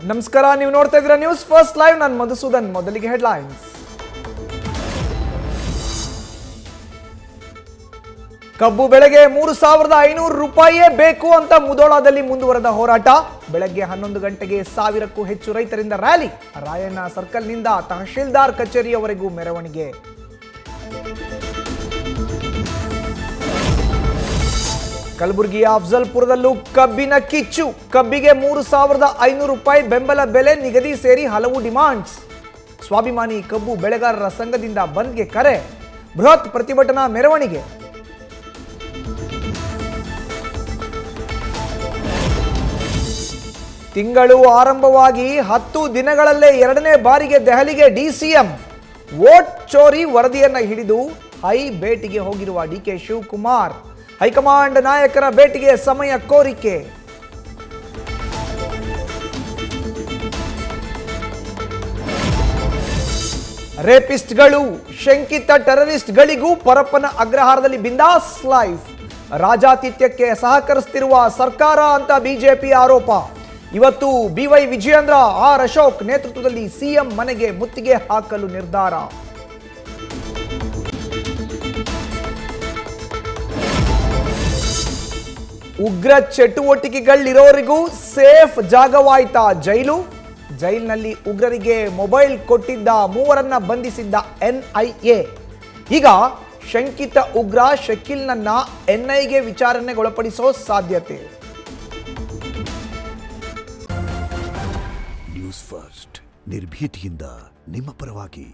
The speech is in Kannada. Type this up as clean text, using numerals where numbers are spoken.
ನಮಸ್ಕಾರ, ನೀವು ನೋಡ್ತಾ ಇದ್ದೀರಾ ನ್ಯೂಸ್ ಫಸ್ಟ್ ಲೈವ್. ನಾನು ಮಧುಸೂದನ್. ಮೊದಲಿಗೆ ಹೆಡ್ಲೈನ್ಸ್. ಕಬ್ಬು ಬೆಳೆಗೆ 3,500 ರೂಪಾಯಿಯೇ ಬೇಕು ಅಂತ ಮುಧೋಳದಲ್ಲಿ ಮುಂದುವರೆದ ಹೋರಾಟ. ಬೆಳಗ್ಗೆ 11 ಗಂಟೆಗೆ 1000ಕ್ಕೂ ಹೆಚ್ಚು ರೈತರಿಂದ ರ್ಯಾಲಿ. ರಾಯಣ್ಣ ಸರ್ಕಲ್ನಿಂದ ತಹಶೀಲ್ದಾರ್ ಕಚೇರಿಯವರೆಗೂ ಮೆರವಣಿಗೆ. ಕಲಬುರಗಿಯ ಅಫ್ಜಲ್ಪುರದಲ್ಲೂ ಕಬ್ಬಿನ ಕಿಚ್ಚು. ಕಬ್ಬಿಗೆ 3,500 ರೂಪಾಯಿ ಬೆಂಬಲ ಬೆಲೆ ನಿಗದಿ ಸೇರಿ ಹಲವು ಡಿಮಾಂಡ್ಸ್. ಸ್ವಾಭಿಮಾನಿ ಕಬ್ಬು ಬೆಳೆಗಾರರ ಸಂಘದಿಂದ ಬಂದ್ಗೆ ಕರೆ. ಬೃಹತ್ ಪ್ರತಿಭಟನಾ ಮೆರವಣಿಗೆ. ತಿಂಗಳು ಆರಂಭವಾಗಿ 10 ದಿನಗಳಲ್ಲೇ 2ನೇ ಬಾರಿಗೆ ದೆಹಲಿಗೆ ಡಿಸಿಎಂ. ವೋಟ್ ಚೋರಿ ವರದಿಯನ್ನ ಹಿಡಿದು ಭೇಟಿಗೆ ಹೋಗಿರುವ ಡಿಕೆ ಶಿವಕುಮಾರ್. ಹೈಕಮಾಂಡ್ ನಾಯಕರ ಭೇಟಿಗೆ ಸಮಯ ಕೋರಿಕೆ. ರೇಪಿಸ್ಟ್ಗಳು, ಶಂಕಿತ ಟೆರರಿಸ್ಟ್ಗಳಿಗೂ ಪರಪ್ಪನ ಅಗ್ರಹಾರದಲ್ಲಿ ಬಿಂದಾಸ್ ಲೈಫ್. ರಾಜಾತಿಥ್ಯಕ್ಕೆ ಸಹಕರಿಸುತ್ತಿರುವ ಸರ್ಕಾರ ಅಂತ ಬಿಜೆಪಿ ಆರೋಪ. ಇವತ್ತು ಬಿವೈ ವಿಜಯೇಂದ್ರ, ಆರ್ ಅಶೋಕ್ ನೇತೃತ್ವದಲ್ಲಿ ಸಿಎಂ ಮನೆಗೆ ಮುತ್ತಿಗೆ ಹಾಕಲು ನಿರ್ಧಾರ. ಉಗ್ರ ಚಟುವಟಿಕೆಗಳಿರೋರಿಗೂ ಸೇಫ್ ಜಾಗವಾಯ್ತಾ ಜೈಲು. ಜೈಲಿನಲ್ಲಿ ಉಗ್ರರಿಗೆ ಮೊಬೈಲ್ ಕೊಟ್ಟಿದ್ದ 3ರನ್ನ ಬಂಧಿಸಿದ್ದ ಎನ್ಐಎ. ಈಗ ಶಂಕಿತ ಉಗ್ರ ಶಕೀಲ್ನನ್ನ ಎನ್ಐಗೆ ವಿಚಾರಣೆಗೊಳಪಡಿಸೋ ಸಾಧ್ಯತೆ. ನ್ಯೂಸ್ ಫಸ್ಟ್, ನಿರ್ಭೀತಿಯಿಂದ ನಿಮ್ಮ ಪರವಾಗಿ.